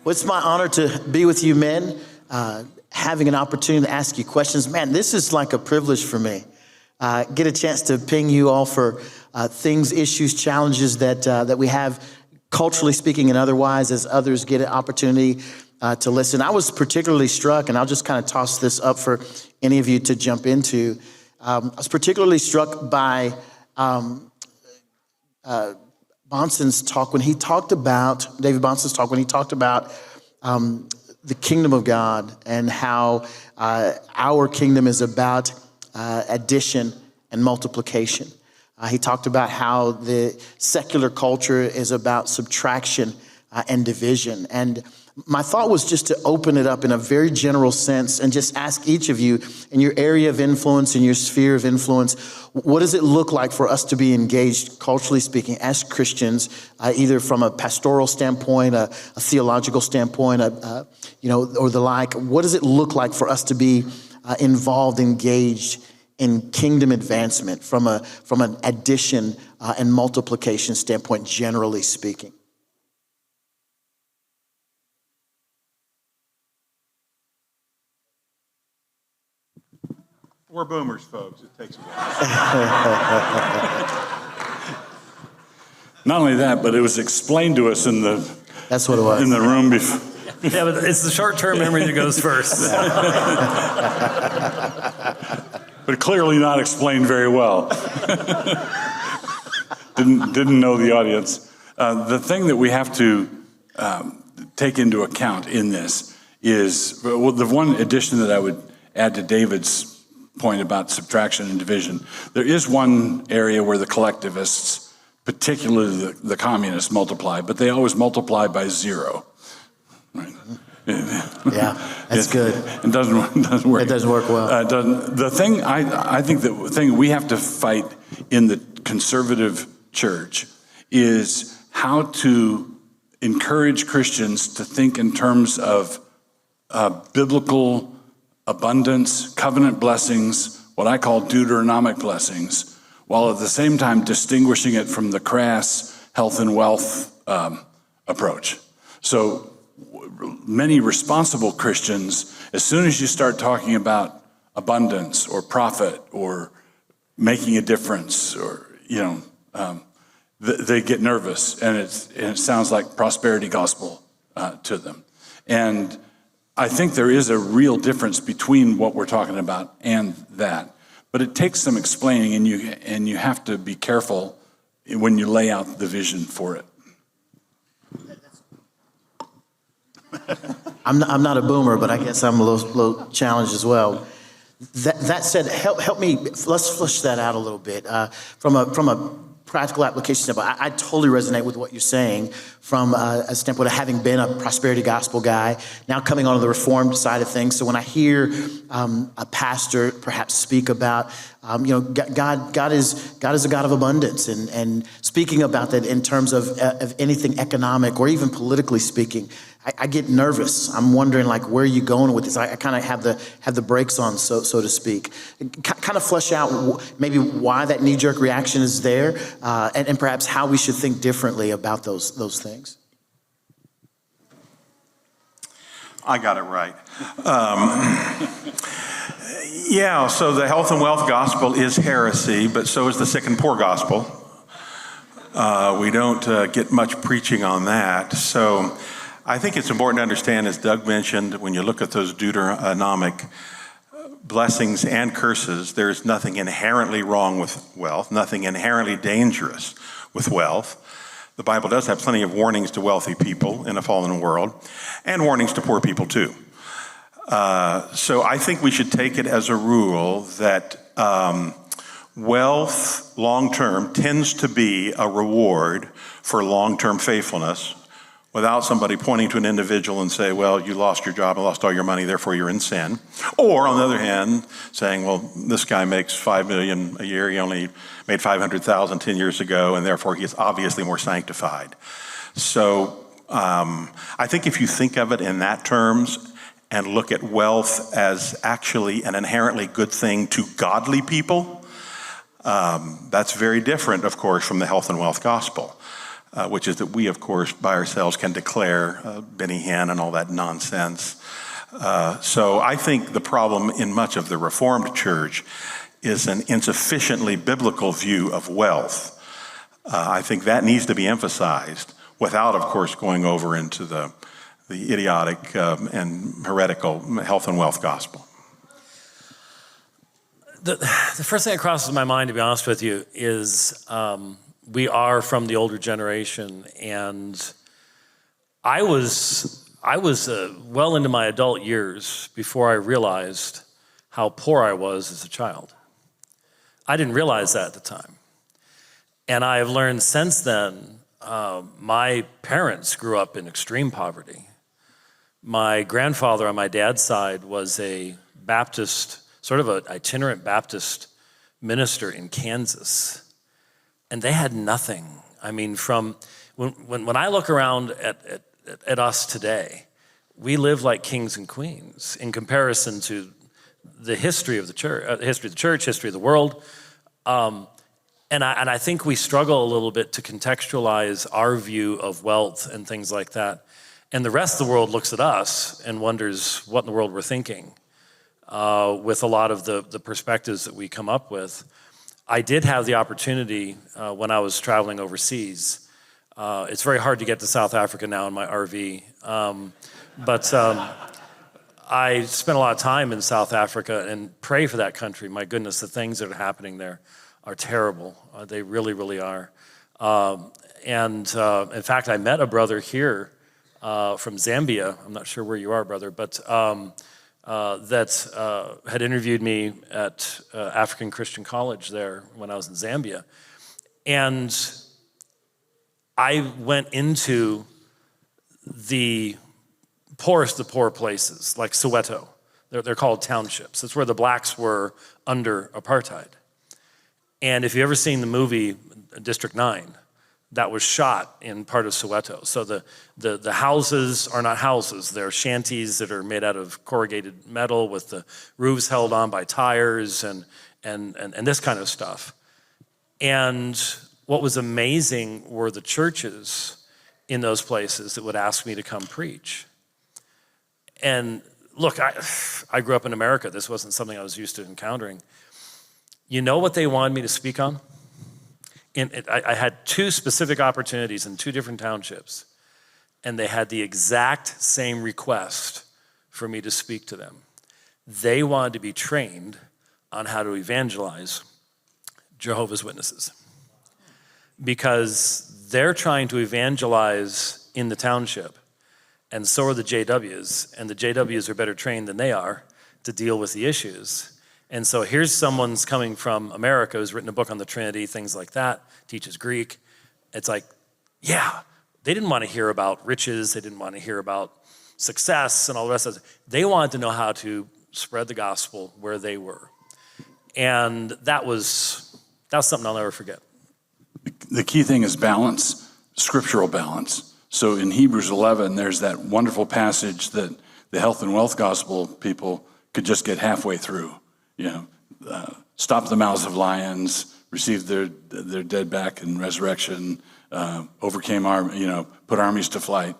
Well, it's my honor to be with you men, having an opportunity to ask you questions. Man, this is like a privilege for me. Get a chance to ping you all for things, issues, challenges that we have, culturally speaking and otherwise, as others get an opportunity to listen. I was particularly struck, and I'll just kind of toss this up for any of you to jump into. I was particularly struck by Bahnsen's talk when he talked about, David Bahnsen's talk when he talked about the kingdom of God and how our kingdom is about addition and multiplication. He talked about how the secular culture is about subtraction and division. And my thought was just to open it up in a very general sense and just ask each of you in your area of influence, in your sphere of influence, what does it look like for us to be engaged, culturally speaking, as Christians, either from a pastoral standpoint, a theological standpoint, or the like? What does it look like for us to be involved, engaged in kingdom advancement from an addition and multiplication standpoint, generally speaking? We're boomers, folks. It takes a while. Not only that, but it was explained to us in the That's what it was. In the room before. Yeah, but it's the short-term memory that goes first. But clearly not explained very well. Didn't know the audience. The thing that we have to take into account in this is, well, the one addition that I would add to David's point about subtraction and division. There is one area where the collectivists, particularly the communists, multiply, but they always multiply by zero. Right? Yeah, that's good. It doesn't work. It doesn't work well. The thing I think the thing we have to fight in the conservative church is how to encourage Christians to think in terms of biblical abundance, covenant blessings, what I call Deuteronomic blessings, while at the same time distinguishing it from the crass health and wealth approach. So many responsible Christians, as soon as you start talking about abundance or profit or making a difference, or they get nervous, and it sounds like prosperity gospel to them. And I think there is a real difference between what we're talking about and that. But it takes some explaining, and you have to be careful when you lay out the vision for it. I'm not a boomer, but I guess I'm a little challenged as well. That said, help me. Let's flesh that out a little bit from a practical application standpoint. I totally resonate with what you're saying from a standpoint of having been a prosperity gospel guy, now coming on to the reformed side of things. So when I hear a pastor perhaps speak about, God is a God of abundance, and speaking about that in terms of anything economic or even politically speaking, I get nervous. I'm wondering, like, where are you going with this? I kind of have the brakes on, so to speak. Kind of flesh out maybe why that knee-jerk reaction is there, and perhaps how we should think differently about those things. I got it right. So the health and wealth gospel is heresy, but so is the sick and poor gospel. We don't get much preaching on that. So I think it's important to understand, as Doug mentioned, when you look at those Deuteronomic blessings and curses, there's nothing inherently wrong with wealth, nothing inherently dangerous with wealth. The Bible does have plenty of warnings to wealthy people in a fallen world, and warnings to poor people too. So I think we should take it as a rule that wealth long-term tends to be a reward for long-term faithfulness, without somebody pointing to an individual and say, well, you lost your job and lost all your money, therefore you're in sin. Or on the other hand, saying, well, this guy makes $5 million a year, he only made $500,000 10 years ago, and therefore he is obviously more sanctified. So I think if you think of it in that terms and look at wealth as actually an inherently good thing to godly people, that's very different, of course, from the health and wealth gospel. which is that we, of course, by ourselves can declare Benny Hinn and all that nonsense. So I think the problem in much of the Reformed Church is an insufficiently biblical view of wealth. I think that needs to be emphasized without, of course, going over into the idiotic and heretical health and wealth gospel. The first thing that crosses my mind, to be honest with you, is we are from the older generation, and I was well into my adult years before I realized how poor I was as a child. I didn't realize that at the time. And I have learned since then, my parents grew up in extreme poverty. My grandfather on my dad's side was a Baptist, sort of an itinerant Baptist minister in Kansas. And they had nothing. I mean, from when I look around at us today, we live like kings and queens in comparison to the history of the church, history of the world. And I think we struggle a little bit to contextualize our view of wealth and things like that. And the rest of the world looks at us and wonders what in the world we're thinking with a lot of the perspectives that we come up with. I did have the opportunity when I was traveling overseas. It's very hard to get to South Africa now in my RV. But I spent a lot of time in South Africa and pray for that country. My goodness, the things that are happening there are terrible. They really, really are. In fact, I met a brother here from Zambia. I'm not sure where you are, brother, but that had interviewed me at African Christian College there when I was in Zambia. And I went into the poorest of poor places, like Soweto. They're called townships. That's where the blacks were under apartheid. And if you've ever seen the movie District 9, that was shot in part of Soweto. So the houses are not houses. They're shanties that are made out of corrugated metal with the roofs held on by tires and this kind of stuff. And what was amazing were the churches in those places that would ask me to come preach. And look, I grew up in America. This wasn't something I was used to encountering. You know what they wanted me to speak on? I had two specific opportunities in two different townships, and they had the exact same request for me to speak to them. They wanted to be trained on how to evangelize Jehovah's Witnesses, because they're trying to evangelize in the township, and so are the JWs, and the JWs are better trained than they are to deal with the issues. And so here's someone's coming from America who's written a book on the Trinity, things like that, teaches Greek. It's like, yeah, they didn't want to hear about riches. They didn't want to hear about success and all the rest of it. They wanted to know how to spread the gospel where they were. And that was something I'll never forget. The key thing is balance, scriptural balance. So in Hebrews 11, there's that wonderful passage that the health and wealth gospel people could just get halfway through. Stop the mouths of lions, receive their dead back in resurrection, overcame put armies to flight.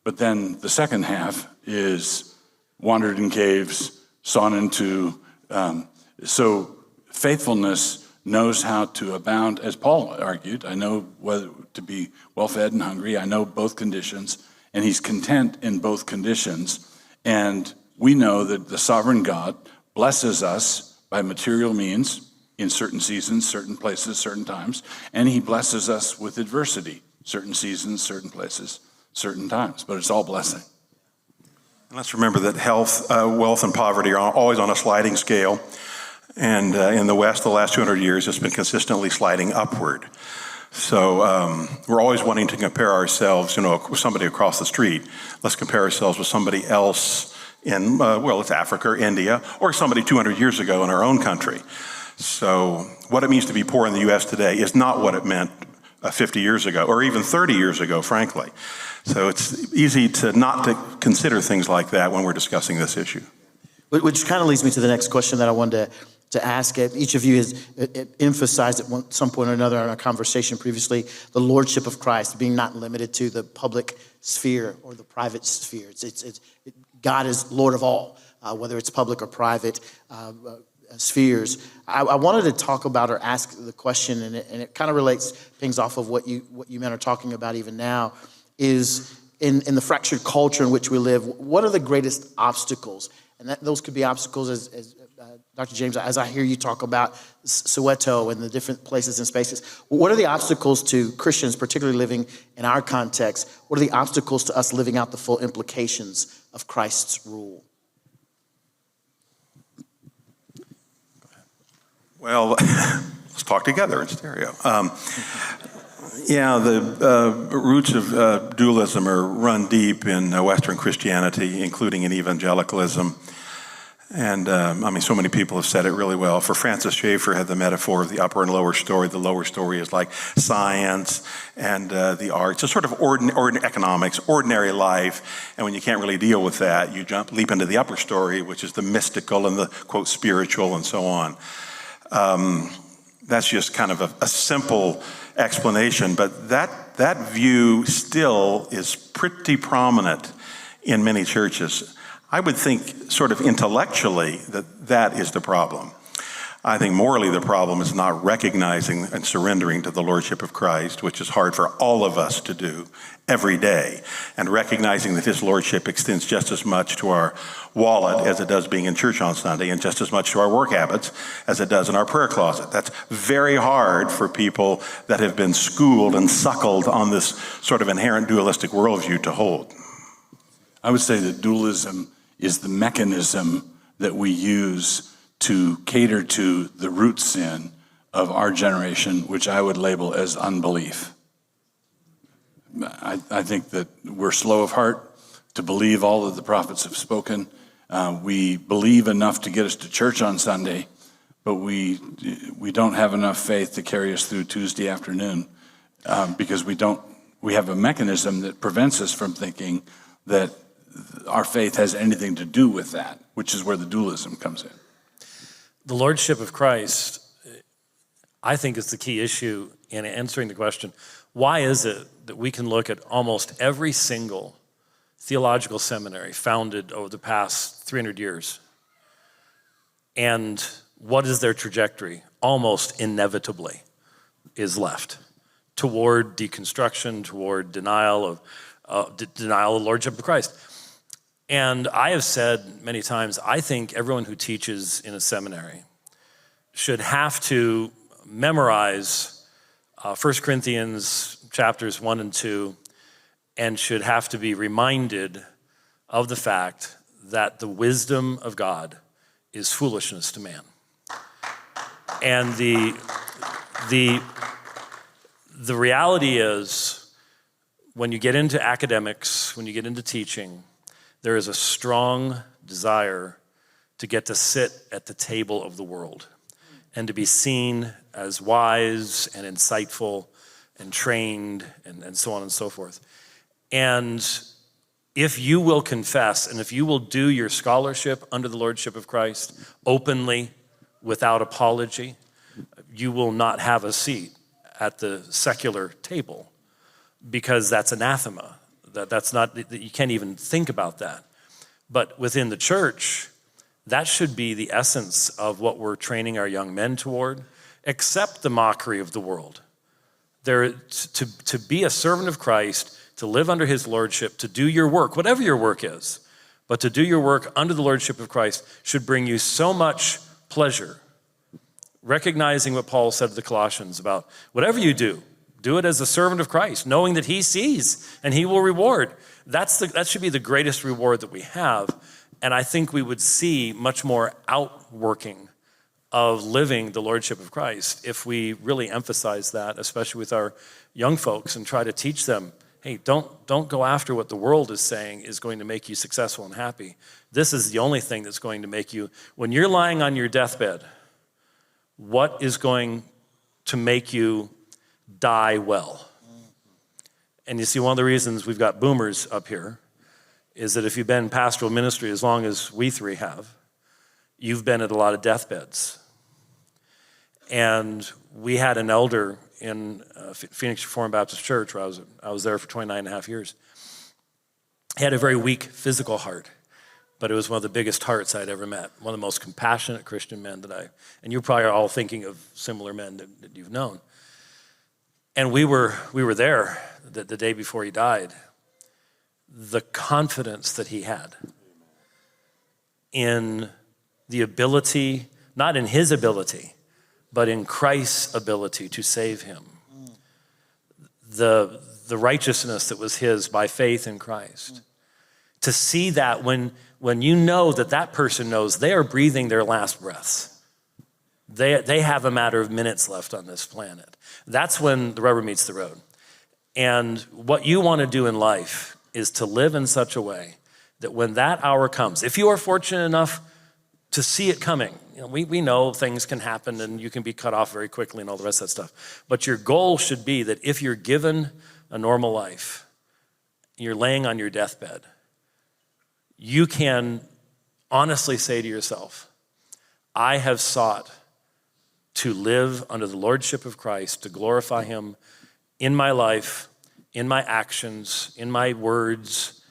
But then the second half is wandered in caves, sawn into. So faithfulness knows how to abound, as Paul argued. I know whether to be well-fed and hungry. I know both conditions, and he's content in both conditions. And we know that the sovereign God blesses us by material means in certain seasons, certain places, certain times, and he blesses us with adversity, certain seasons, certain places, certain times, but it's all blessing. And let's remember that health, wealth, and poverty are always on a sliding scale, and in the West, the last 200 years, it's been consistently sliding upward. So we're always wanting to compare ourselves, with somebody across the street. Let's compare ourselves with somebody else in, it's Africa or India, or somebody 200 years ago in our own country. So what it means to be poor in the U.S. today is not what it meant 50 years ago, or even 30 years ago, frankly. So it's easy to not to consider things like that when we're discussing this issue. Which kind of leads me to the next question that I wanted to to ask it. Each of you has emphasized at some point or another in our conversation previously, the lordship of Christ being not limited to the public sphere or the private sphere. God is Lord of all, whether it's public or private spheres. I wanted to talk about or ask the question, and it kind of relates things off of what you men are talking about even now, is in the fractured culture in which we live, what are the greatest obstacles? And those could be obstacles, as Dr. James, as I hear you talk about Soweto and the different places and spaces. What are the obstacles to Christians, particularly living in our context? What are the obstacles to us living out the full implications of Christ's rule? Well, let's talk together in stereo. The roots of dualism are run deep in Western Christianity, including in evangelicalism. And so many people have said it really well. For Francis Schaeffer had the metaphor of the upper and lower story. The lower story is like science and the arts, a sort of ordinary economics, ordinary life. And when you can't really deal with that, you leap into the upper story, which is the mystical and the, quote, spiritual and so on. That's just kind of a simple explanation, but that view still is pretty prominent in many churches. I would think sort of intellectually that is the problem. I think morally the problem is not recognizing and surrendering to the Lordship of Christ, which is hard for all of us to do every day, and recognizing that His Lordship extends just as much to our wallet as it does being in church on Sunday, and just as much to our work habits as it does in our prayer closet. That's very hard for people that have been schooled and suckled on this sort of inherent dualistic worldview to hold. I would say that dualism is the mechanism that we use to cater to the root sin of our generation, which I would label as unbelief. I think that we're slow of heart to believe all that the prophets have spoken. We believe enough to get us to church on Sunday, but we don't have enough faith to carry us through Tuesday afternoon because we have a mechanism that prevents us from thinking that our faith has anything to do with that, which is where the dualism comes in. The Lordship of Christ, I think, is the key issue in answering the question, why is it that we can look at almost every single theological seminary founded over the past 300 years, and what is their trajectory? Almost inevitably is left toward deconstruction, toward denial of the Lordship of Christ. And I have said many times, I think everyone who teaches in a seminary should have to memorize 1 Corinthians chapters 1 and 2, and should have to be reminded of the fact that the wisdom of God is foolishness to man. And the reality is, when you get into academics, when you get into teaching, there is a strong desire to get to sit at the table of the world and to be seen as wise and insightful and trained and so on and so forth. And if you will confess and if you will do your scholarship under the Lordship of Christ openly, without apology, you will not have a seat at the secular table, because that's anathema. That's not, you can't even think about that. But within the church, that should be the essence of what we're training our young men toward. Accept the mockery of the world. To be a servant of Christ, to live under His Lordship, to do your work, whatever your work is, but to do your work under the Lordship of Christ should bring you so much pleasure. Recognizing what Paul said to the Colossians about whatever you do it as a servant of Christ, knowing that He sees and He will reward. That should be the greatest reward that we have. And I think we would see much more outworking of living the Lordship of Christ if we really emphasize that, especially with our young folks, and try to teach them, hey, don't go after what the world is saying is going to make you successful and happy. This is the only thing that's going to make you, when you're lying on your deathbed, what is going to make you die well? And you see, one of the reasons we've got boomers up here is that if you've been in pastoral ministry as long as we three have, you've been at a lot of deathbeds. And we had an elder in Phoenix Reformed Baptist Church where I was there for 29 and a half years. He had a very weak physical heart, but it was one of the biggest hearts I'd ever met, one of the most compassionate Christian men and you probably are all thinking of similar men that you've known. And we were there the day before he died. The confidence that he had in the ability, not in his ability, but in Christ's ability to save him. The righteousness that was his by faith in Christ. To see that when you know that person knows they are breathing their last breaths. They have a matter of minutes left on this planet. That's when the rubber meets the road. And what you want to do in life is to live in such a way that when that hour comes, if you are fortunate enough to see it coming, we know things can happen and you can be cut off very quickly and all the rest of that stuff. But your goal should be that if you're given a normal life, you're laying on your deathbed, you can honestly say to yourself, I have sought to live under the lordship of Christ, to glorify him in my life, in my actions, in my words,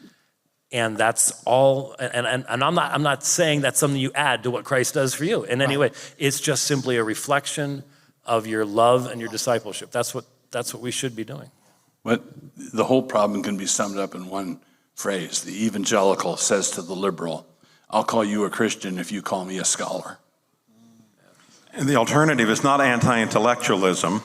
and that's all. And I'm not saying that's something you add to what Christ does for you in any way. It's just simply a reflection of your love and your discipleship. That's what we should be doing. But the whole problem can be summed up in one phrase. The evangelical says to the liberal, I'll call you a Christian if you call me a scholar. And the alternative is not anti-intellectualism,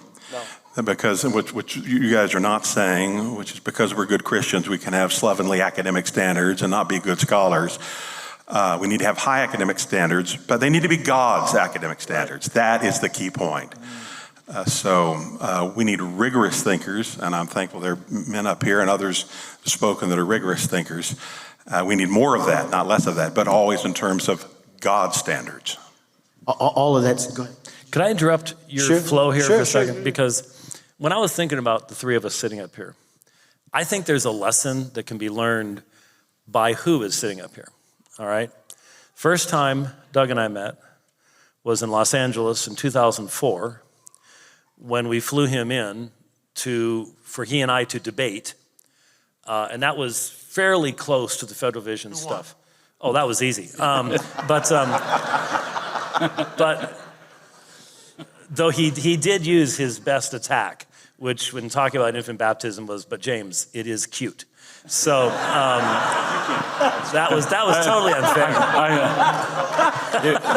because which you guys are not saying, which is because we're good Christians, we can have slovenly academic standards and not be good scholars. We need to have high academic standards, but they need to be God's academic standards. That is the key point. So we need rigorous thinkers, and I'm thankful there are men up here and others have spoken that are rigorous thinkers. We need more of that, not less of that, but always in terms of God's standards. All of that's, go ahead. Could I interrupt your flow here for a second? Sure. Because when I was thinking about the three of us sitting up here, I think there's a lesson that can be learned by who is sitting up here, all right? First time Doug and I met was in Los Angeles in 2004 when we flew him in for he and I to debate, and that was fairly close to the Federal Vision stuff. Oh, that was easy. But though he did use his best attack, which when talking about infant baptism was, but James, it is cute. So that was totally unfair.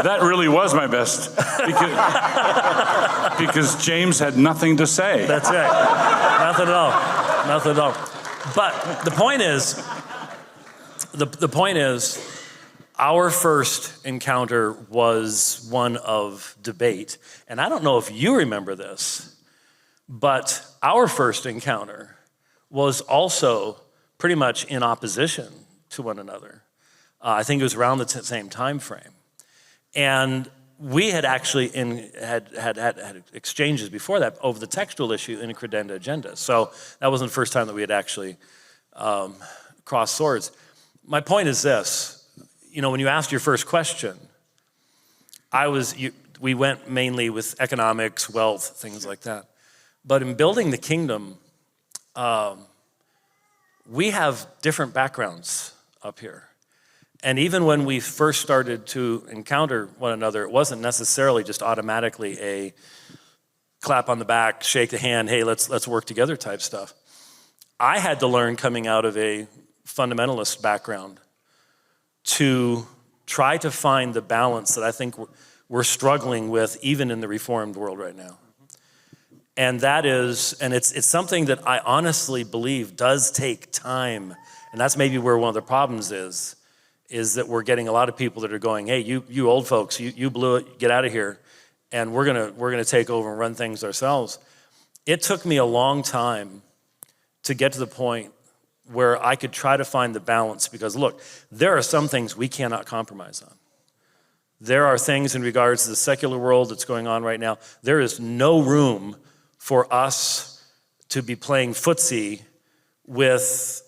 That really was my best, because James had nothing to say. That's right. Nothing at all. But the point is, our first encounter was one of debate. And I don't know if you remember this, but our first encounter was also pretty much in opposition to one another. I think it was around the same time frame. And we had actually had exchanges before that over the textual issue in a credenda agenda. So that wasn't the first time that we had actually crossed swords. My point is this. When you asked your first question, we went mainly with economics, wealth, things like that. But in building the kingdom, we have different backgrounds up here. And even when we first started to encounter one another, it wasn't necessarily just automatically a clap on the back, shake the hand, hey, let's work together type stuff. I had to learn coming out of a fundamentalist background to try to find the balance that I think we're struggling with even in the Reformed world right now. And it's something that I honestly believe does take time. And that's maybe where one of the problems is that we're getting a lot of people that are going, hey, you old folks, you blew it, get out of here. And we're gonna take over and run things ourselves. It took me a long time to get to the point where I could try to find the balance, because look, there are some things we cannot compromise on. There are things in regards to the secular world that's going on right now. There is no room for us to be playing footsie with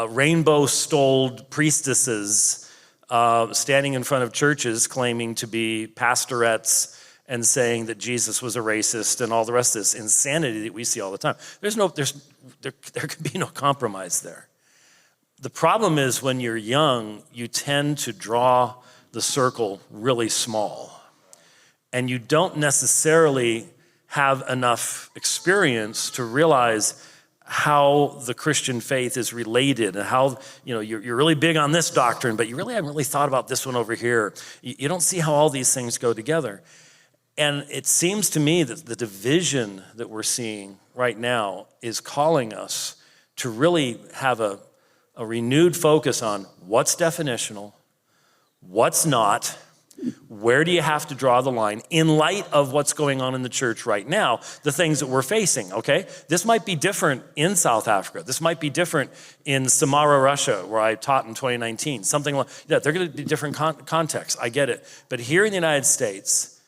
rainbow-stoled priestesses standing in front of churches claiming to be pastorettes and saying that Jesus was a racist and all the rest of this insanity that we see all the time. There can be no compromise there. The problem is when you're young, you tend to draw the circle really small, and you don't necessarily have enough experience to realize how the Christian faith is related and how, you're really big on this doctrine, but you really haven't really thought about this one over here. You don't see how all these things go together. And it seems to me that the division that we're seeing right now is calling us to really have a renewed focus on what's definitional, what's not, where do you have to draw the line in light of what's going on in the church right now, the things that we're facing, okay? This might be different in South Africa. This might be different in Samara, Russia, where I taught in 2019. Something like that. They're going to be different contexts. I get it. But here in the United States,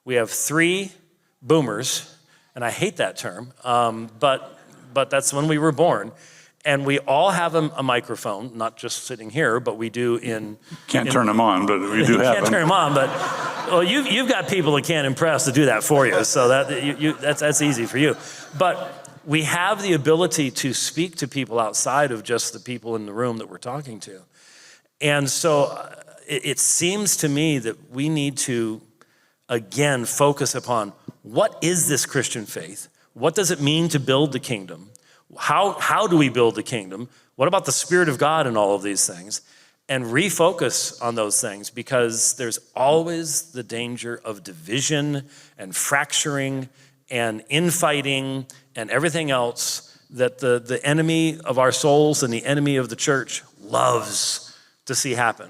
we have 3 boomers, and I hate that term, but that's when we were born. And we all have a microphone, not just sitting here, but we do in... Can't turn them on, but we do have them. Can't turn them on, but well, you've got people that can't impress to do that for you, so that's easy for you. But we have the ability to speak to people outside of just the people in the room that we're talking to. And so it seems to me that we need to, again, focus upon what is this Christian faith? What does it mean to build the kingdom? How do we build the kingdom? What about the Spirit of God in all of these things? And refocus on those things, because there's always the danger of division and fracturing and infighting and everything else that the enemy of our souls and the enemy of the church loves to see happen.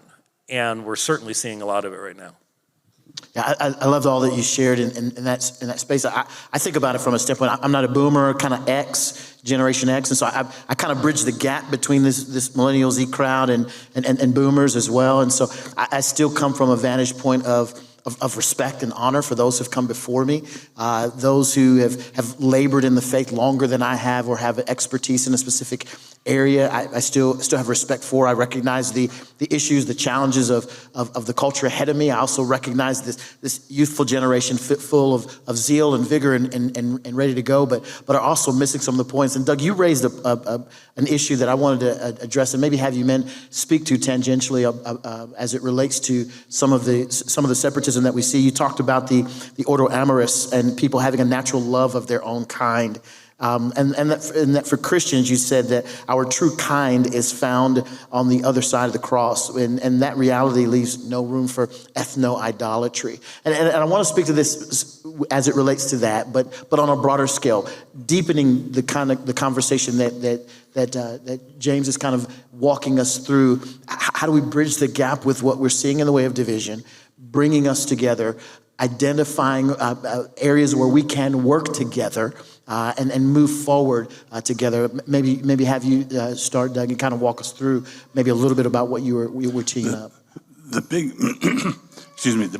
And we're certainly seeing a lot of it right now. Yeah, I loved all that you shared in that space. I think about it from a standpoint. I'm not a boomer, kind of X, Generation X, and so I kind of bridge the gap between this Millennial Z crowd and boomers as well. And so I still come from a vantage point of respect and honor for those who've come before me, those who have labored in the faith longer than I have or have expertise in a specific area. I still have respect for. I recognize the issues, the challenges of the culture ahead of me. I also recognize this youthful generation full of zeal and vigor and ready to go, but are also missing some of the points. And Doug, you raised an issue that I wanted to address and maybe have you men speak to tangentially as it relates to some of the separatism that we see. You talked about the ordo amoris and people having a natural love of their own kind. And that for Christians, you said that our true kind is found on the other side of the cross, and that reality leaves no room for ethno-idolatry. And I want to speak to this as it relates to that, but on a broader scale, deepening the conversation that James is kind of walking us through. How do we bridge the gap with what we're seeing in the way of division, bringing us together, identifying areas where we can work together and move forward together. Maybe have you start, Doug, and kind of walk us through maybe a little bit about what you were teeing up. The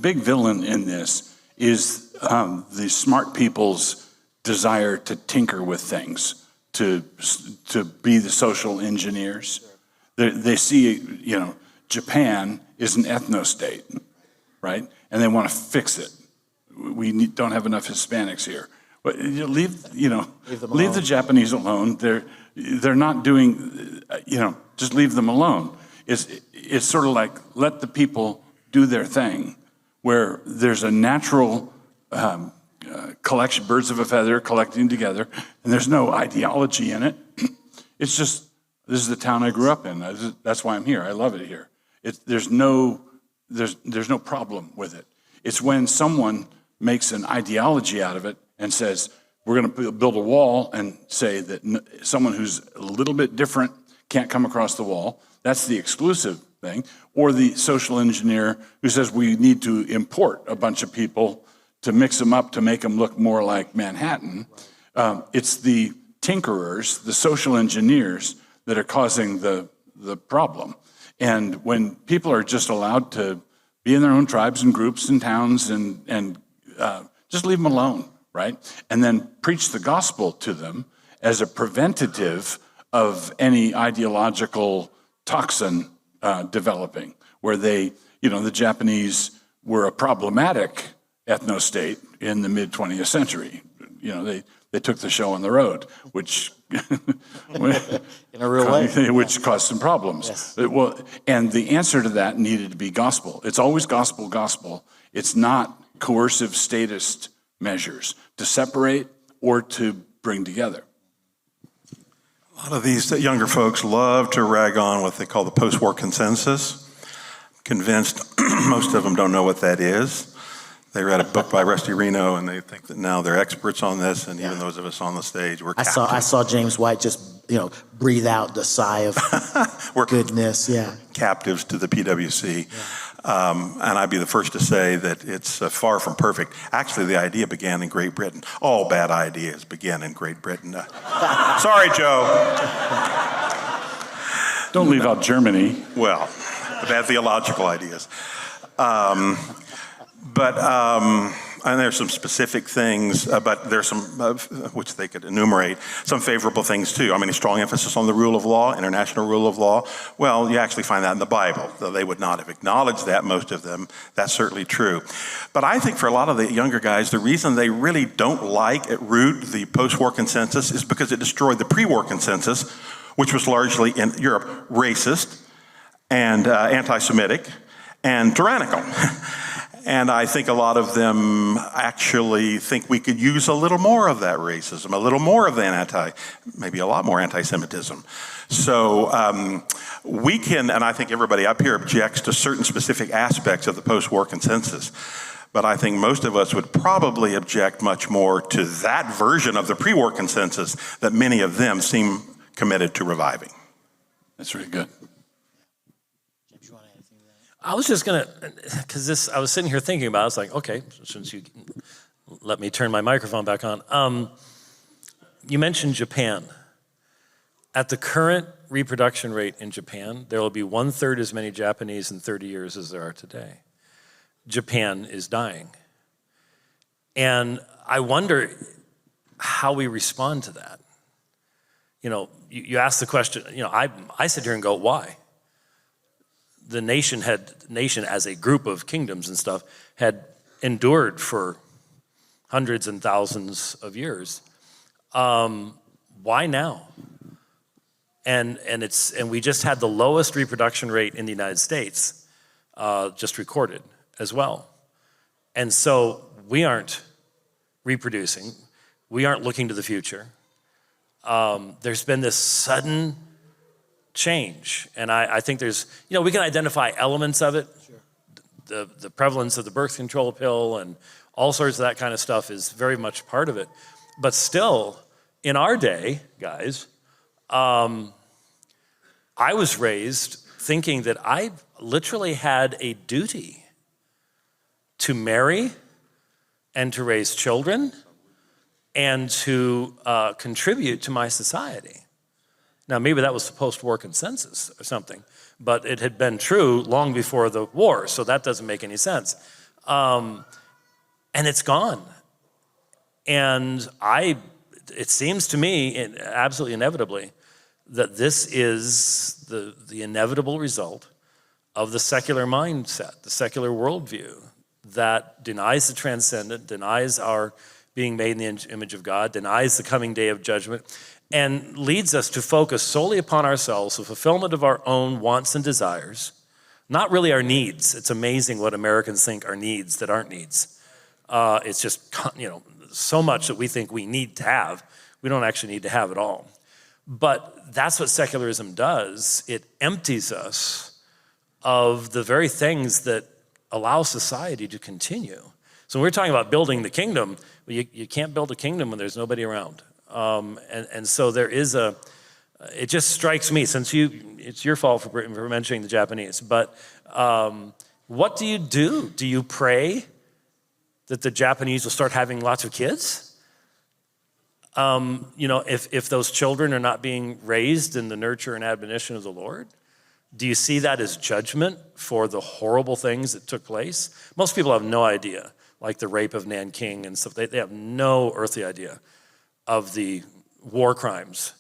big villain in this is the smart people's desire to tinker with things, to be the social engineers. They see, Japan is an ethno-state, right? And they want to fix it. We don't have enough Hispanics here. But leave the Japanese alone. They're not doing, just leave them alone. It's sort of like let the people do their thing, where there's a natural collection, birds of a feather collecting together, and there's no ideology in it. It's just, this is the town I grew up in. That's why I'm here. I love it here. There's no problem with it. It's when someone makes an ideology out of it and says, we're going to build a wall and say that someone who's a little bit different can't come across the wall. That's the exclusive thing. Or the social engineer who says we need to import a bunch of people to mix them up to make them look more like Manhattan. It's the tinkerers, the social engineers, that are causing the problem. And when people are just allowed to be in their own tribes and groups and towns and just leave them alone, right? And then preach the gospel to them as a preventative of any ideological toxin developing, where the Japanese were a problematic ethno-state in the mid-20th century. They took the show on the road, which In a real way. which caused some problems. Yes. And the answer to that needed to be gospel. It's always gospel, gospel. It's not coercive statist measures to separate or to bring together. A lot of these younger folks love to rag on what they call the post-war consensus. Convinced most of them don't know what that is. They read a book by Rusty Reno, and they think that now they're experts on this, and even those of us on the stage, we're captives. I saw James White just breathe out the sigh of We're goodness. Yeah. captives to the PwC. And I'd be the first to say that it's far from perfect. Actually, the idea began in Great Britain. All bad ideas begin in Great Britain. Sorry, Joe. Don't leave out Germany. Well, bad theological ideas. And there's some specific things, but there's some, which they could enumerate, some favorable things too. I mean, a strong emphasis on the rule of law, international rule of law. Well, you actually find that in the Bible, though they would not have acknowledged that, most of them. That's certainly true. But I think for a lot of the younger guys, the reason they really don't like at root the post-war consensus is because it destroyed the pre-war consensus, which was largely in Europe racist and anti-Semitic and tyrannical. And I think a lot of them actually think we could use a little more of that racism, a little more of that maybe a lot more anti-Semitism. So we can, and I think everybody up here objects to certain specific aspects of the post-war consensus. But I think most of us would probably object much more to that version of the pre-war consensus that many of them seem committed to reviving. That's really good. I was just gonna, because I was sitting here thinking about it, I was like, okay, since you let me turn my microphone back on. You mentioned Japan. At the current reproduction rate in Japan, there will be 1/3 as many Japanese in 30 years as there are today. Japan is dying. And I wonder how we respond to that. You ask the question, I sit here and go, why? The nation as a group of kingdoms and stuff had endured for hundreds and thousands of years. Why now? And we just had the lowest reproduction rate in the United States, just recorded as well. And so we aren't reproducing. We aren't looking to the future. There's been this sudden change. And I think there's, we can identify elements of it. Sure. The prevalence of the birth control pill and all sorts of that kind of stuff is very much part of it. But still, in our day, guys, I was raised thinking that I literally had a duty to marry and to raise children and to contribute to my society. Now, maybe that was the post-war consensus or something, but it had been true long before the war, so that doesn't make any sense. And it's gone. And it seems to me, absolutely inevitably, that this is the inevitable result of the secular mindset, the secular worldview that denies the transcendent, denies our being made in the image of God, denies the coming day of judgment, and leads us to focus solely upon ourselves, the fulfillment of our own wants and desires, not really our needs. It's amazing what Americans think are needs that aren't needs. It's just, so much that we think we need to have. We don't actually need to have it all. But that's what secularism does. It empties us of the very things that allow society to continue. So when we're talking about building the kingdom, you can't build a kingdom when there's nobody around. And so there is it just strikes me, since it's your fault for mentioning the Japanese, but what do? Do you pray that the Japanese will start having lots of kids? If those children are not being raised in the nurture and admonition of the Lord? Do you see that as judgment for the horrible things that took place? Most people have no idea, like the rape of Nanking and stuff. They have no earthly idea of the war crimes.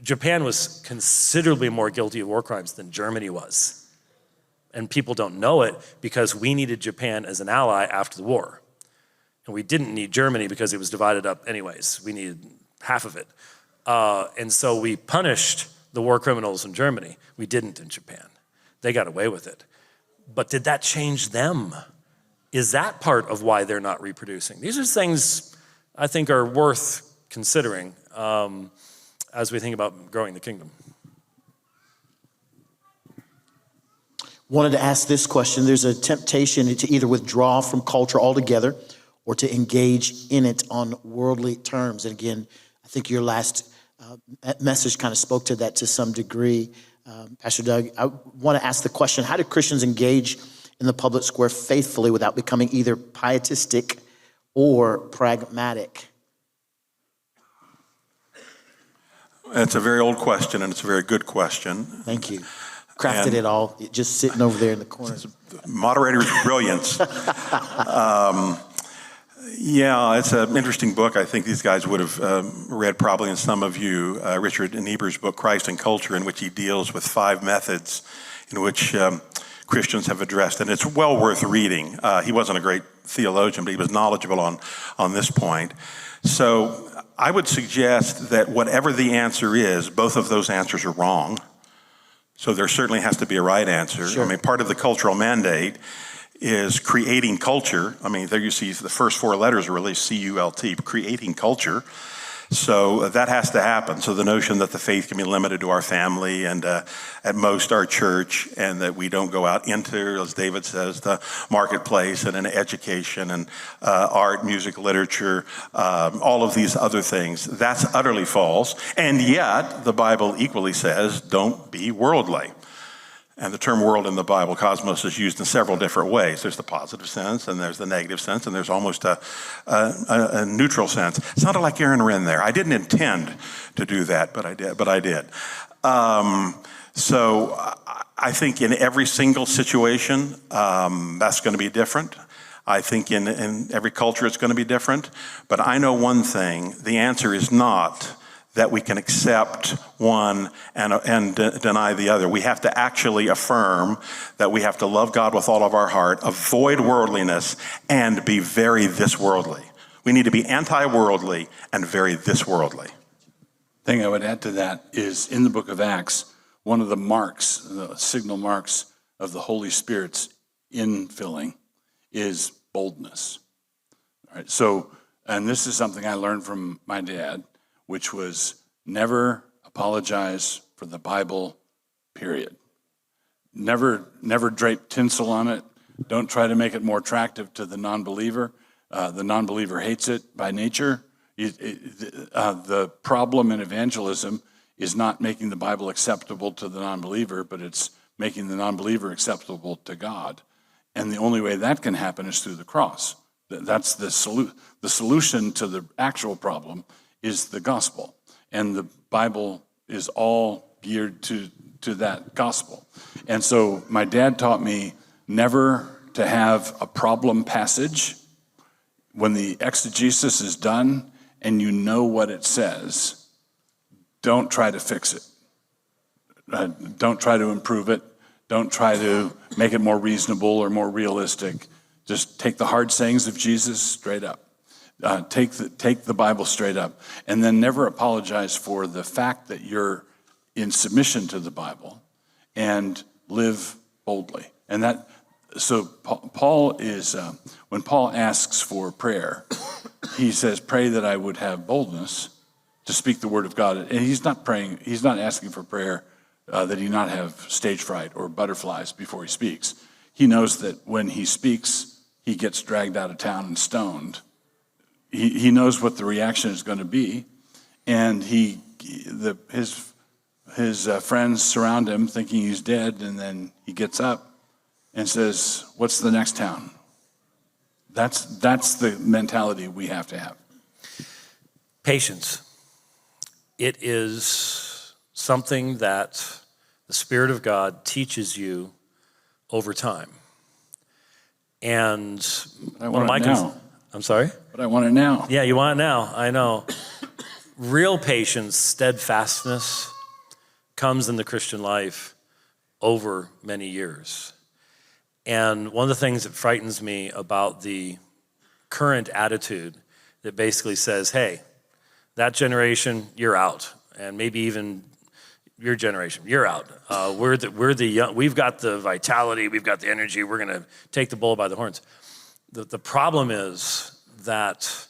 Japan was considerably more guilty of war crimes than Germany was. And people don't know it because we needed Japan as an ally after the war. And we didn't need Germany because it was divided up anyways. We needed half of it. And so we punished the war criminals in Germany. We didn't in Japan. They got away with it. But did that change them? Is that part of why they're not reproducing? These are things I think are worth considering as we think about growing the kingdom. Wanted to ask this question. There's a temptation to either withdraw from culture altogether or to engage in it on worldly terms. And again, I think your last message kind of spoke to that to some degree. Pastor Doug, I want to ask the question, how do Christians engage in the public square faithfully without becoming either pietistic or pragmatic? It's a very old question, and it's a very good question. Thank you. Crafted it all, just sitting over there in the corner. Moderator's brilliance. Yeah, it's an interesting book. I think these guys would have read, probably, and some of you, Richard Niebuhr's book, Christ and Culture, in which he deals with 5 methods in which Christians have addressed, and it's well worth reading. He wasn't a great theologian, but he was knowledgeable on this point. So I would suggest that whatever the answer is, both of those answers are wrong. So there certainly has to be a right answer. Sure. I mean, part of the cultural mandate is creating culture. I mean, there you see the first 4 letters are really C-U-L-T, creating culture. So that has to happen. So the notion that the faith can be limited to our family and at most our church, and that we don't go out into, as David says, the marketplace and in education and art, music, literature, all of these other things, that's utterly false. And yet the Bible equally says, don't be worldly. And the term world in the Bible, cosmos, is used in several different ways. There's the positive sense, and there's the negative sense, and there's almost a neutral sense. It sounded like Aaron Wren there. I didn't intend to do that, but I did. So I think in every single situation, that's going to be different. I think in every culture it's going to be different. But I know one thing, the answer is not that we can accept one and deny the other. We have to actually affirm that we have to love God with all of our heart, avoid worldliness, and be very this worldly. We need to be anti-worldly and very this worldly. Thing I would add to that is in the book of Acts, one of the marks, the signal marks of the Holy Spirit's infilling is boldness. All right, so, and this is something I learned from my dad, which was never apologize for the Bible, period. Never drape tinsel on it. Don't try to make it more attractive to the non-believer. The non-believer hates it by nature. The problem in evangelism is not making the Bible acceptable to the non-believer, but it's making the non-believer acceptable to God. And the only way that can happen is through the cross. That's the solution to the actual problem is the gospel. And the Bible is all geared to that gospel. And so my dad taught me never to have a problem passage. When the exegesis is done and you know what it says, don't try to fix it. Don't try to improve it. Don't try to make it more reasonable or more realistic. Just take the hard sayings of Jesus straight up. Take the Bible straight up, and then never apologize for the fact that you're in submission to the Bible, and live boldly. And that, so Paul is when Paul asks for prayer, he says, "Pray that I would have boldness to speak the word of God." And he's not praying. He's not asking for prayer that he not have stage fright or butterflies before he speaks. He knows that when he speaks, he gets dragged out of town and stoned. He knows what the reaction is going to be, and his friends surround him thinking he's dead, and then he gets up and says, "What's the next town?" That's the mentality we have to have. Patience. It is something that the Spirit of God teaches you over time. And one of my I'm sorry? But I want it now. Yeah, you want it now. I know. Real patience, steadfastness comes in the Christian life over many years. And one of the things that frightens me about the current attitude that basically says, hey, that generation, you're out. And maybe even your generation, you're out. We're the young, we've got the vitality, we've got the energy, we're gonna take the bull by the horns. The problem is that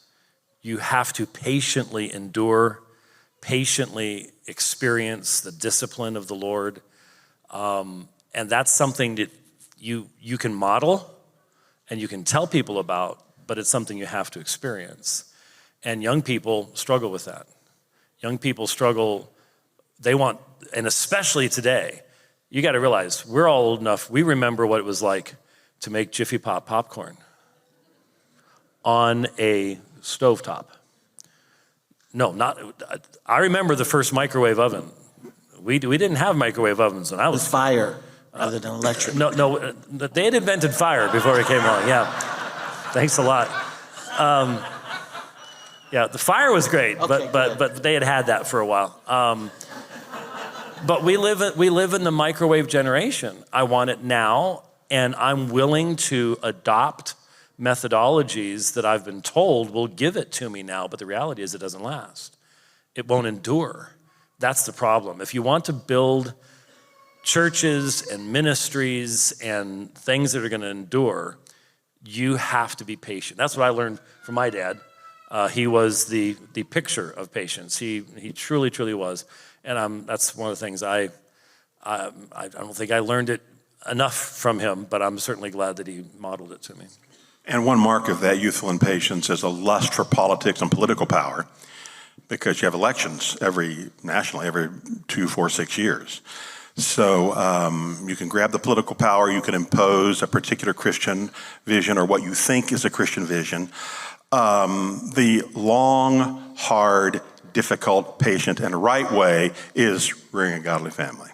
you have to patiently endure, patiently experience the discipline of the Lord. And that's something that you can model and you can tell people about, but it's something you have to experience. And young people struggle with that. Young people struggle, they want, and especially today, you gotta realize, we're all old enough, we remember what it was like to make Jiffy Pop popcorn on a stovetop. No, I remember the first microwave oven. We didn't have microwave ovens when I was. With fire rather than electric. No, they had invented fire before it came along, yeah. Thanks a lot. Yeah, the fire was great, Okay, but they had that for a while. But we live in the microwave generation. I want it now, and I'm willing to adopt methodologies that I've been told will give it to me now, but the reality is it doesn't last. It won't endure. That's the problem. If you want to build churches and ministries and things that are gonna endure, you have to be patient. That's what I learned from my dad. He was the picture of patience. He truly, truly was. And that's one of the things I don't think I learned it enough from him, but I'm certainly glad that he modeled it to me. And one mark of that youthful impatience is a lust for politics and political power, because you have elections nationally every 2, 4, 6 years. So you can grab the political power, you can impose a particular Christian vision or what you think is a Christian vision. The long, hard, difficult, patient, and right way is rearing a godly family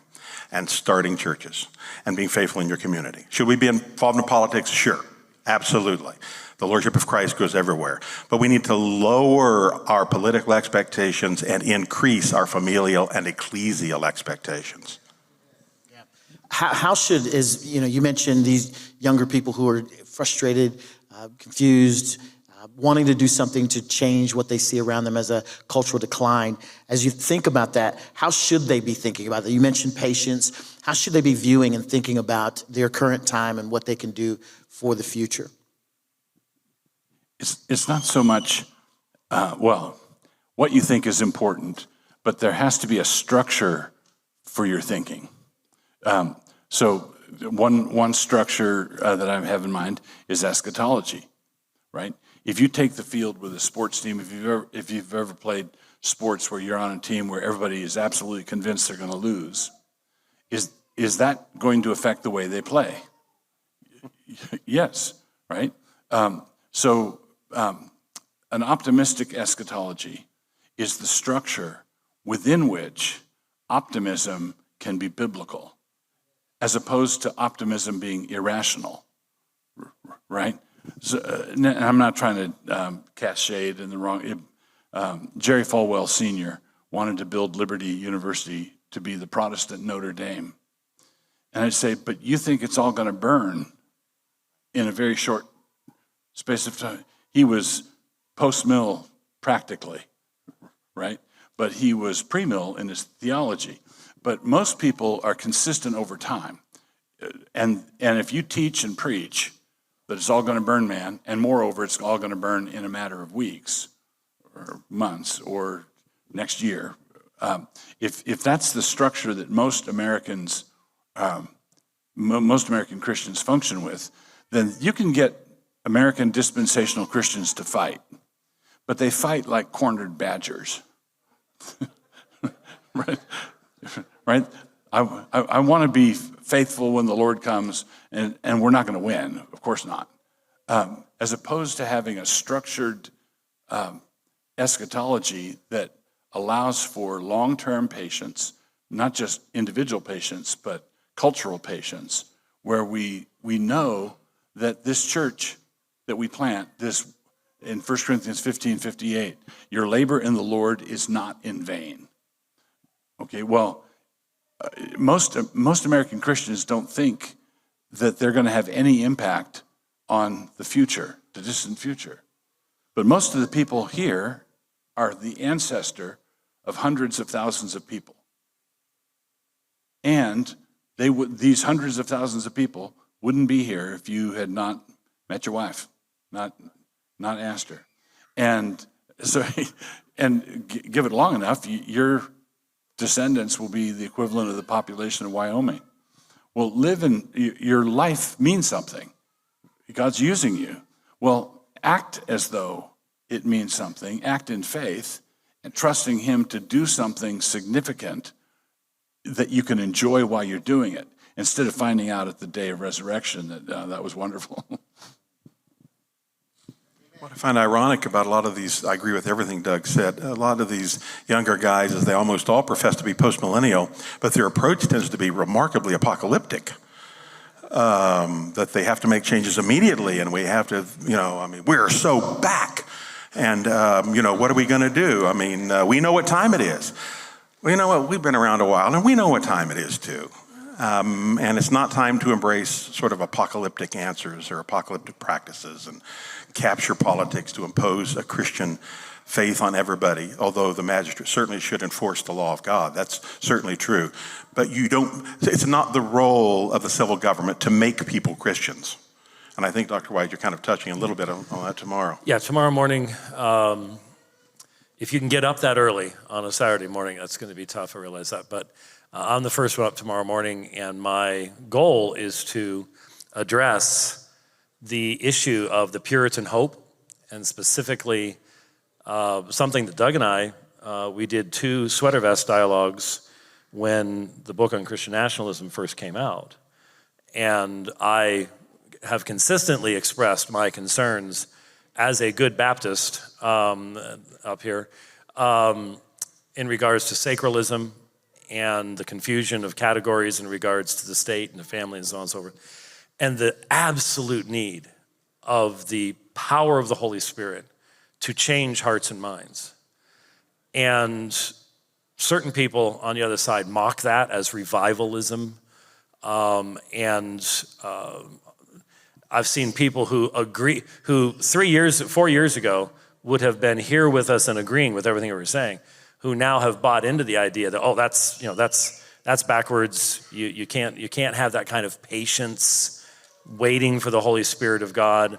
and starting churches and being faithful in your community. Should we be involved in politics? Sure, absolutely. The Lordship of Christ goes everywhere. But we need to lower our political expectations and increase our familial and ecclesial expectations. How should, you mentioned these younger people who are frustrated, confused, wanting to do something to change what they see around them as a cultural decline. As you think about that, how should they be thinking about that? You mentioned patience. How should they be viewing and thinking about their current time and what they can do for the future? It's not so much, what you think is important, but there has to be a structure for your thinking. So one structure that I have in mind is eschatology, right? If you take the field with a sports team, if you've ever played sports where you're on a team where everybody is absolutely convinced they're going to lose, is that going to affect the way they play? Yes, right? An optimistic eschatology is the structure within which optimism can be biblical, as opposed to optimism being irrational, right? So, I'm not trying to cast shade in the wrong. Jerry Falwell Sr. wanted to build Liberty University to be the Protestant Notre Dame. And I'd say, but you think it's all going to burn in a very short space of time. He was post-mill practically, right? But he was pre-mill in his theology. But most people are consistent over time. And if you teach and preach that it's all going to burn, man, and moreover, it's all going to burn in a matter of weeks or months or next year, if that's the structure that most American Christians function with, then you can get American dispensational Christians to fight, but they fight like cornered badgers, right? Right? I want to be faithful when the Lord comes, and we're not going to win, of course not. As opposed to having a structured eschatology that allows for long-term patience, not just individual patience, but cultural patience, where we know that this church that we plant, this in 1 Corinthians 15:58, your labor in the Lord is not in vain. Okay, well, most American Christians don't think that they're going to have any impact on the future, the distant future. But most of the people here are the ancestor of hundreds of thousands of people. And these hundreds of thousands of people wouldn't be here if you had not met your wife, not asked her. And so, and give it long enough, your descendants will be the equivalent of the population of Wyoming. Well, your life means something. God's using you. Well, act as though it means something. Act in faith and trusting him to do something significant that you can enjoy while you're doing it, instead of finding out at the day of resurrection that was wonderful. What I find ironic about a lot of these, I agree with everything Doug said, a lot of these younger guys is they almost all profess to be post-millennial, but their approach tends to be remarkably apocalyptic. That they have to make changes immediately, and we have to, we're so back. And, what are we going to do? We know what time it is. Well, you know what? We've been around a while, and we know what time it is, too. And it's not time to embrace sort of apocalyptic answers or apocalyptic practices and capture politics to impose a Christian faith on everybody, although the magistrate certainly should enforce the law of God. That's certainly true. But it's not the role of the civil government to make people Christians. And I think, Dr. White, you're kind of touching a little bit on that tomorrow. Yeah, tomorrow morning, if you can get up that early on a Saturday morning, that's going to be tough, I realize that. But I'm the first one up tomorrow morning, and my goal is to address the issue of the Puritan hope, and specifically something that Doug and I, we did 2 sweater vest dialogues when the book on Christian nationalism first came out. And I have consistently expressed my concerns as a good Baptist up here in regards to sacralism and the confusion of categories in regards to the state and the family and so on and so forth, and the absolute need of the power of the Holy Spirit to change hearts and minds. And certain people on the other side mock that as revivalism, I've seen people who agree, who 4 years ago would have been here with us and agreeing with everything we were saying, who now have bought into the idea that, that's backwards. You can't have that kind of patience, waiting for the Holy Spirit of God,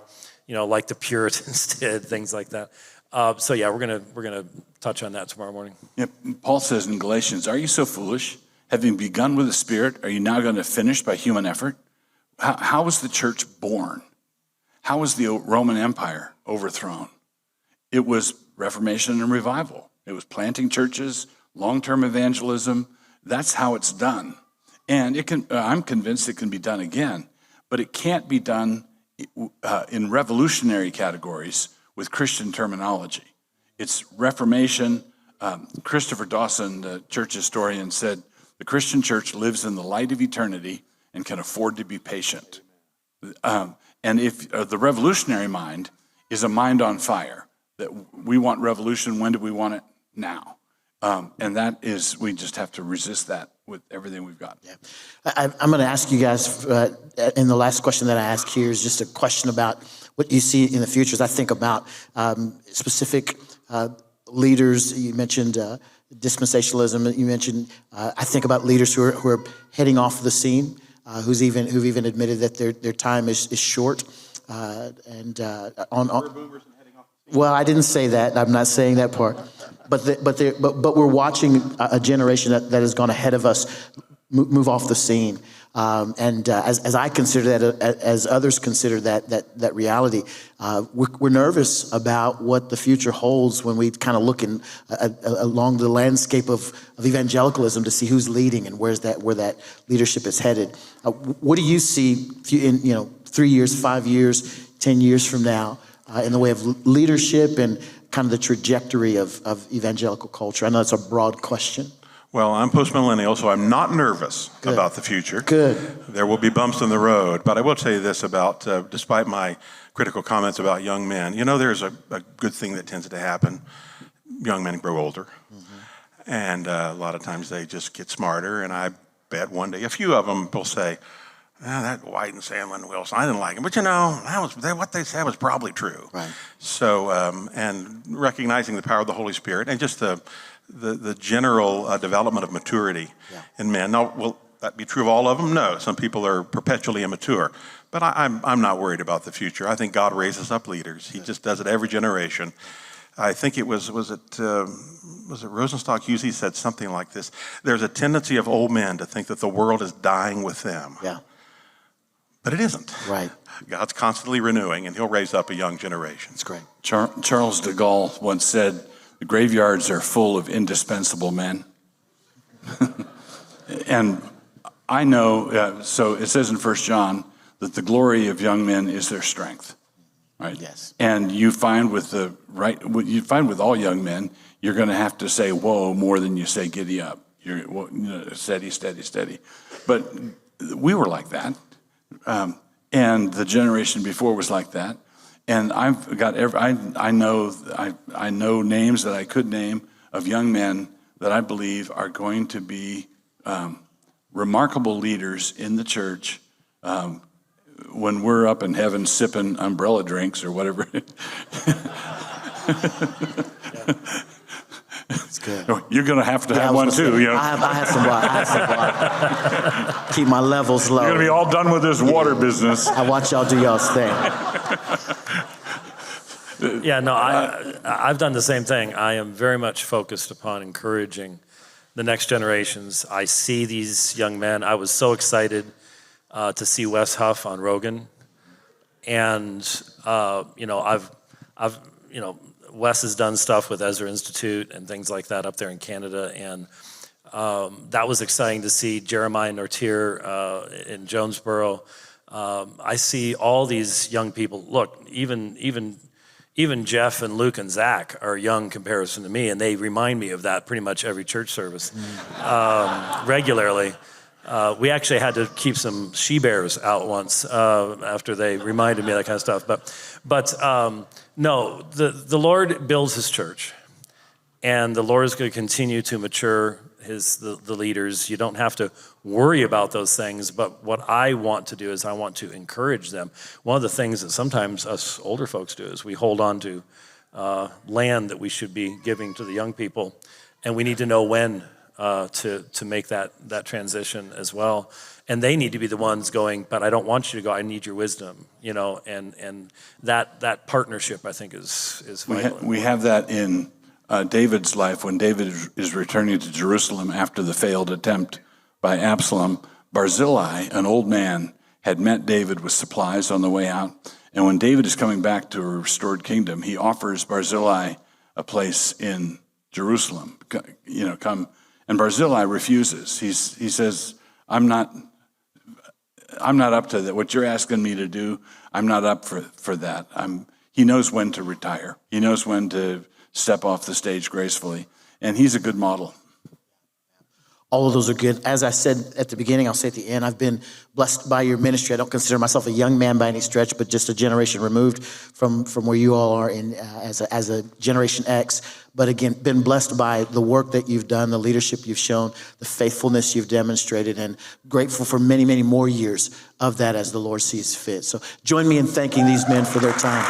like the Puritans did, things like that. We're gonna touch on that tomorrow morning. Yeah, Paul says in Galatians, "Are you so foolish? Having begun with the Spirit, are you now going to finish by human effort?" How was the church born? How was the Roman Empire overthrown? It was Reformation and revival. It was planting churches, long-term evangelism. That's how it's done. And I'm convinced it can be done again, but it can't be done in revolutionary categories with Christian terminology. It's Reformation. Christopher Dawson, the church historian, said, "The Christian church lives in the light of eternity and can afford to be patient." And if the revolutionary mind is a mind on fire, that we want revolution, when do we want it? Now. And that is, we just have to resist that with everything we've got. Yeah. I'm going to ask you guys, in the last question that I ask here is just a question about what you see in the future. As I think about specific leaders, you mentioned dispensationalism. You mentioned, I think about leaders who are heading off the scene, who've even admitted that their time is short. Well, I didn't say that. I'm not saying that part. But we're watching a generation that has gone ahead of us move off the scene. As I consider that, as others consider that reality, we're nervous about what the future holds when we kind of look along the landscape of evangelicalism to see who's leading and where that leadership is headed. What do you see in 3 years, 5 years, 10 years from now in the way of leadership and kind of the trajectory of evangelical culture? I know it's a broad question. Well, I'm post-millennial, so I'm not nervous about the future. Good. There will be bumps in the road, but I will tell you this about, despite my critical comments about young men, there's a good thing that tends to happen. Young men grow older, and a lot of times they just get smarter, and I bet one day a few of them will say, that White and Sandlin and Wilson, I didn't like them. But what they said was probably true. Right. So, and recognizing the power of the Holy Spirit and just the general development of maturity in men. Now, will that be true of all of them? No. Some people are perpetually immature. But I'm not worried about the future. I think God raises up leaders. He just does it every generation. I think it was it Rosenstock usually said something like this. There's a tendency of old men to think that the world is dying with them. Yeah. But it isn't. Right. God's constantly renewing, and he'll raise up a young generation. That's great. Charles de Gaulle once said, the graveyards are full of indispensable men. And I know, so it says in 1 John that the glory of young men is their strength. Right. Yes. And you find with all young men, you're going to have to say "whoa" more than you say "giddy up." You're steady, steady, steady. But we were like that, and the generation before was like that. And I've got I know names that I could name of young men that I believe are going to be remarkable leaders in the church. When we're up in heaven sipping umbrella drinks or whatever. It's good. You're going to have one too. I had some water. Keep my levels low. You're going to be all done with this water business. I watch y'all do y'all's thing. Yeah, no, I've done the same thing. I am very much focused upon encouraging the next generations. I see these young men. I was so excited to see Wes Huff on Rogan, and Wes has done stuff with Ezra Institute and things like that up there in Canada, and that was exciting to see. Jeremiah Nortier in Jonesboro. I see all these young people. Look, even Jeff and Luke and Zach are young in comparison to me, and they remind me of that pretty much every church service regularly. We actually had to keep some she-bears out once after they reminded me of that kind of stuff. But no, the Lord builds his church, and the Lord is going to continue to mature the leaders. You don't have to worry about those things, but what I want to do is I want to encourage them. One of the things that sometimes us older folks do is we hold on to land that we should be giving to the young people, and we need to know when to make that transition as well. And they need to be the ones going, but I don't want you to go, I need your wisdom, and that partnership, I think, is vital. We have that in David's life when David is returning to Jerusalem after the failed attempt by Absalom. Barzillai, an old man, had met David with supplies on the way out. And when David is coming back to a restored kingdom, he offers Barzillai a place in Jerusalem. Come. And Barzillai refuses. He says, I'm not up to that. What you're asking me to do, I'm not up for that. He knows when to retire. He knows when to step off the stage gracefully. And he's a good model. All of those are good. As I said at the beginning, I'll say at the end, I've been blessed by your ministry. I don't consider myself a young man by any stretch, but just a generation removed from where you all are as a Generation X. But again, been blessed by the work that you've done, the leadership you've shown, the faithfulness you've demonstrated, and grateful for many, many more years of that as the Lord sees fit. So join me in thanking these men for their time.